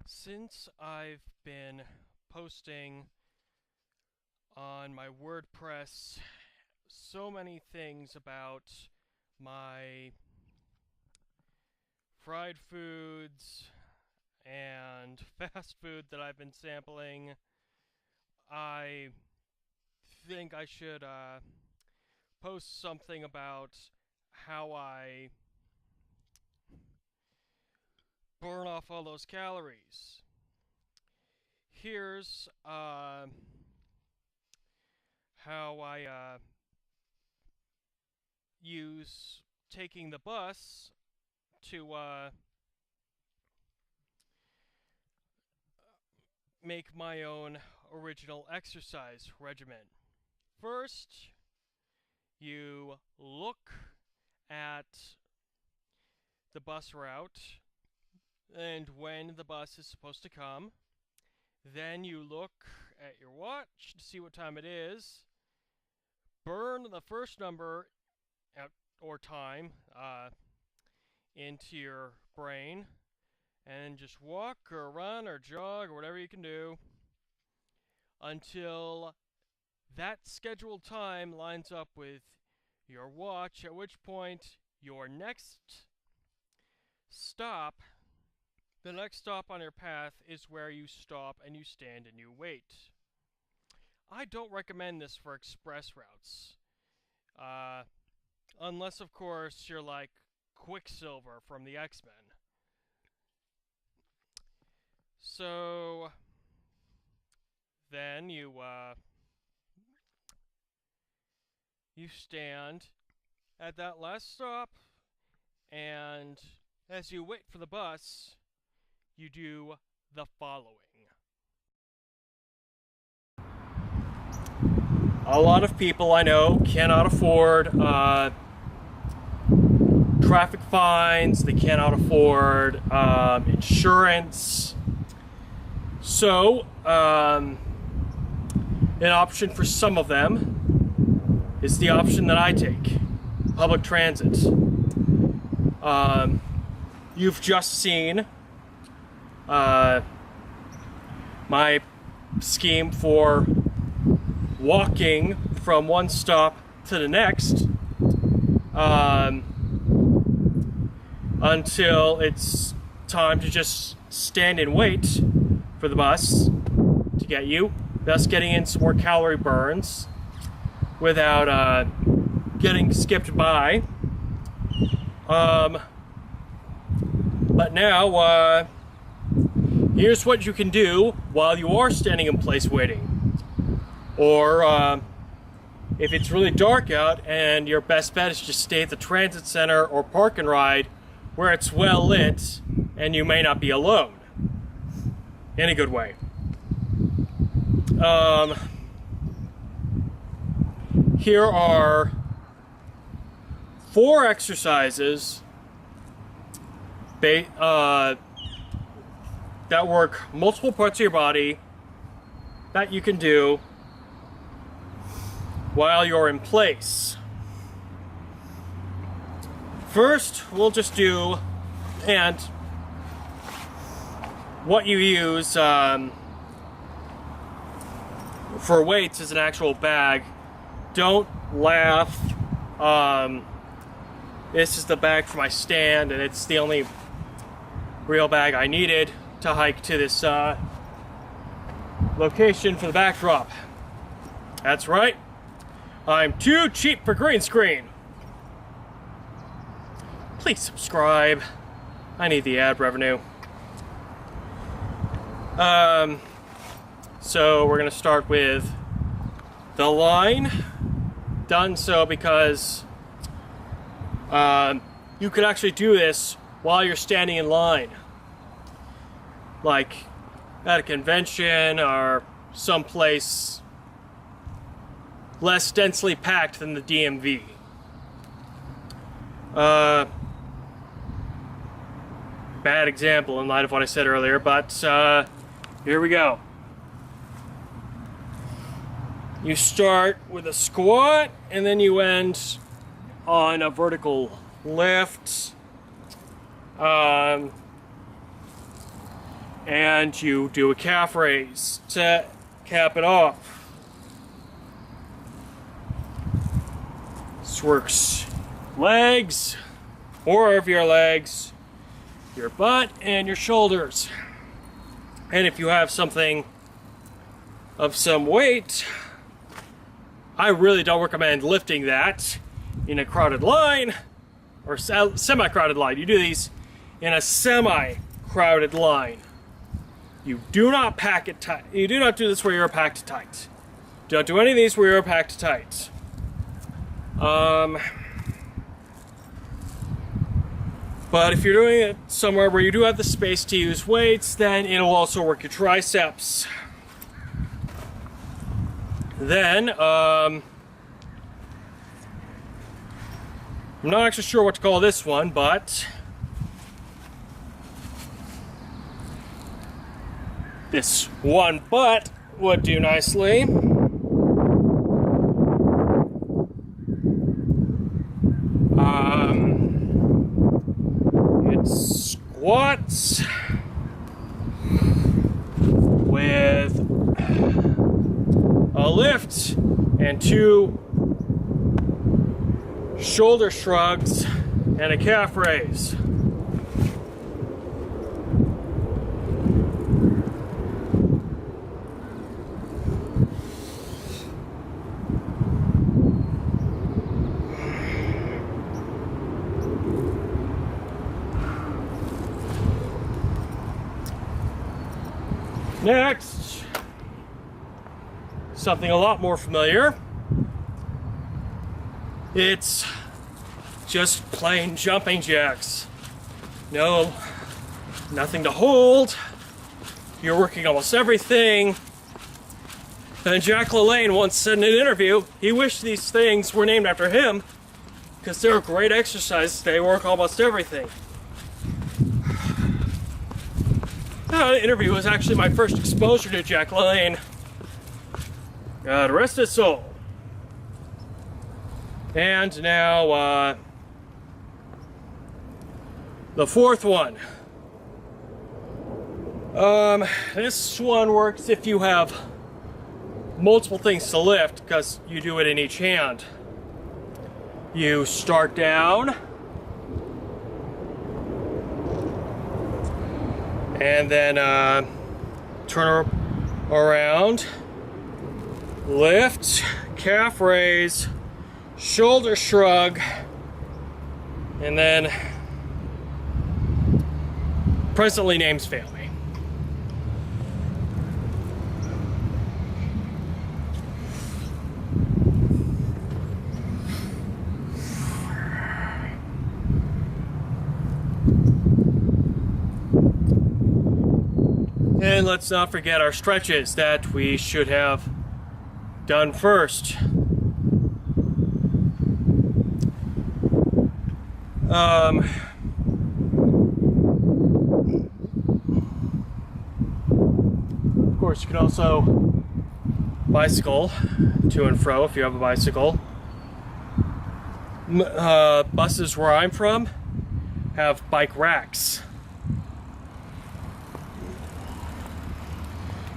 Since I've been posting on my WordPress so many things about my fried foods and fast food that I've been sampling, I think I should post something about how I burn off all those calories. Here's how I use taking the bus to make my own original exercise regimen. First, you look at the bus route and when the bus is supposed to come. Then you look at your watch to see what time it is. Burn the first number or time into your brain, and just walk or run or jog or whatever you can do until that scheduled time lines up with your watch, at which point your next stop, the next stop on your path, is where you stop and you stand and you wait. I don't recommend this for express routes. Unless, of course, you're like Quicksilver from the X-Men. So then you stand at that last stop, and as you wait for the bus, you do the following. A lot of people I know cannot afford traffic fines, they cannot afford insurance. So, an option for some of them is the option that I take, public transit. You've just seen my scheme for walking from one stop to the next until it's time to just stand and wait for the bus to get you, thus getting in some more calorie burns without getting skipped by. But now, here's what you can do while you are standing in place waiting. Or, if it's really dark out and your best bet is just stay at the transit center or park and ride where it's well lit and you may not be alone. In a good way. Here are 4 exercises that work multiple parts of your body that you can do while you're in place. First, we'll just do, and what you use for weights is an actual bag. Don't laugh. This is the bag for my stand, and it's the only real bag I needed to hike to this location for the backdrop. That's right. I'm too cheap for green screen. Please subscribe. I need the ad revenue. So we're going to start with the line. Done so because you can actually do this while you're standing in line. Like at a convention or someplace less densely packed than the DMV. Bad example in light of what I said earlier, but here we go. You start with a squat, and then you end on a vertical lift. and you do a calf raise to cap it off. This works legs, 4 of your legs, your butt, and your shoulders. And if you have something of some weight, I really don't recommend lifting that in a crowded line or semi-crowded line. You do these in a semi-crowded line. You do not pack it tight. You do not do this where you're packed tight. Don't do any of these where you're packed tight. But if you're doing it somewhere where you do have the space to use weights, then it'll also work your triceps. Then, I'm not actually sure what to call this one, but this one butt would do nicely. It's squats with a lift and 2 shoulder shrugs and a calf raise. Next, something a lot more familiar. It's just plain jumping jacks. No, nothing to hold. You're working almost everything. And Jack LaLanne once said in an interview, he wished these things were named after him because they're a great exercise. They work almost everything. That interview was actually my first exposure to Jack LaLanne. God rest his soul. And now, the 4th one. This one works if you have multiple things to lift, because you do it in each hand. You start down, and then turn around, lift, calf raise, shoulder shrug, and then presently names fail me. And let's not forget our stretches that we should have done first. Of course, you can also bicycle to and fro if you have a bicycle. Buses where I'm from have bike racks.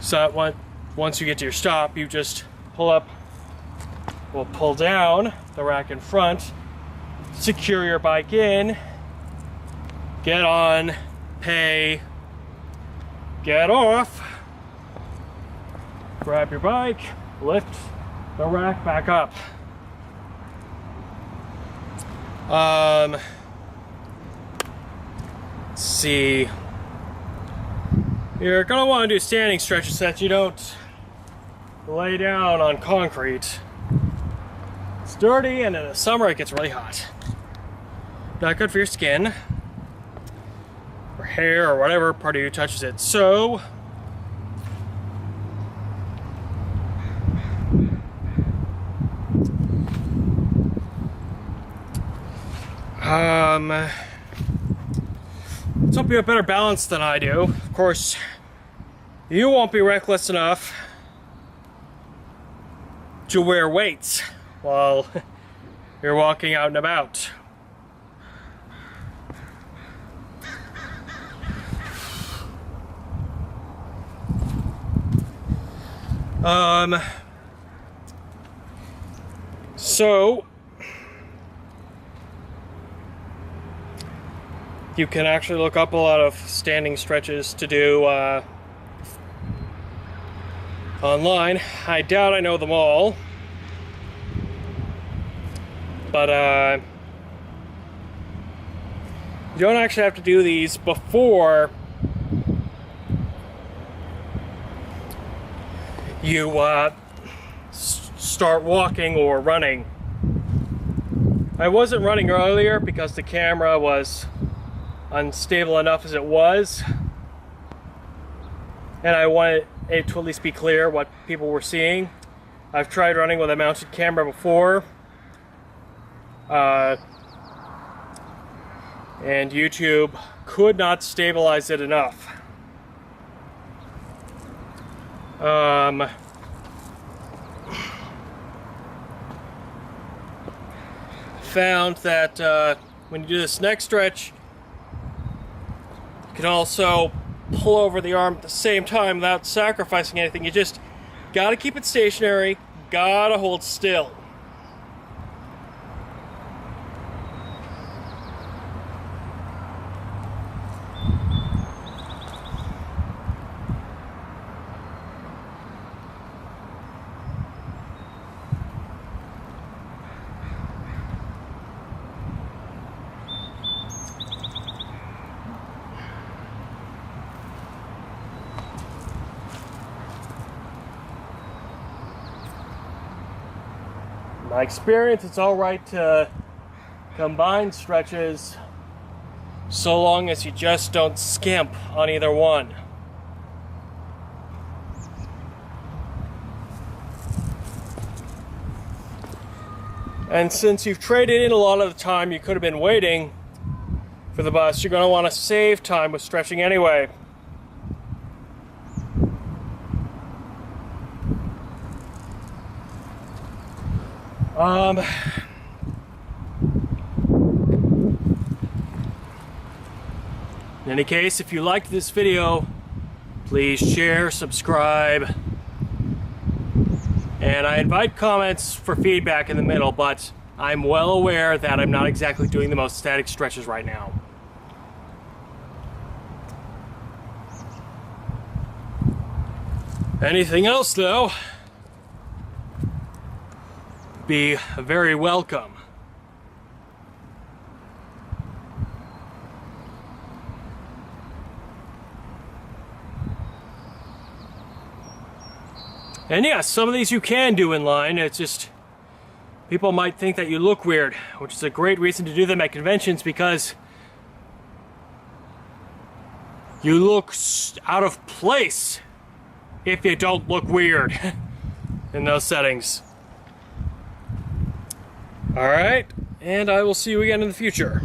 So once you get to your stop, you just pull down the rack in front, secure your bike in, get on, pay, get off, grab your bike, lift the rack back up. Let's see. You're going to want to do standing stretches so that you don't lay down on concrete. It's dirty, and in the summer it gets really hot. Not good for your skin, or hair, or whatever part of you touches it. So, let's hope you have better balance than I do. Of course, you won't be reckless enough to wear weights while you're walking out and about. So you can actually look up a lot of standing stretches to do online. I doubt I know them all, but you don't actually have to do these before you start walking or running. I wasn't running earlier because the camera was unstable enough as it was, and I wanted it to at least be clear what people were seeing. I've tried running with a mounted camera before, and YouTube could not stabilize it enough. Found that when you do this neck stretch, you can also pull over the arm at the same time without sacrificing anything. You just gotta keep it stationary, gotta hold still. My experience, it's all right to combine stretches so long as you just don't skimp on either one. And since you've traded in a lot of the time you could have been waiting for the bus, you're going to want to save time with stretching anyway. In any case, if you liked this video, please share, subscribe, and I invite comments for feedback in the middle, but I'm well aware that I'm not exactly doing the most static stretches right now. Anything else, though, be very welcome. And yeah, some of these you can do in line. It's just people might think that you look weird, which is a great reason to do them at conventions, because you look out of place if you don't look weird in those settings. Alright, and I will see you again in the future.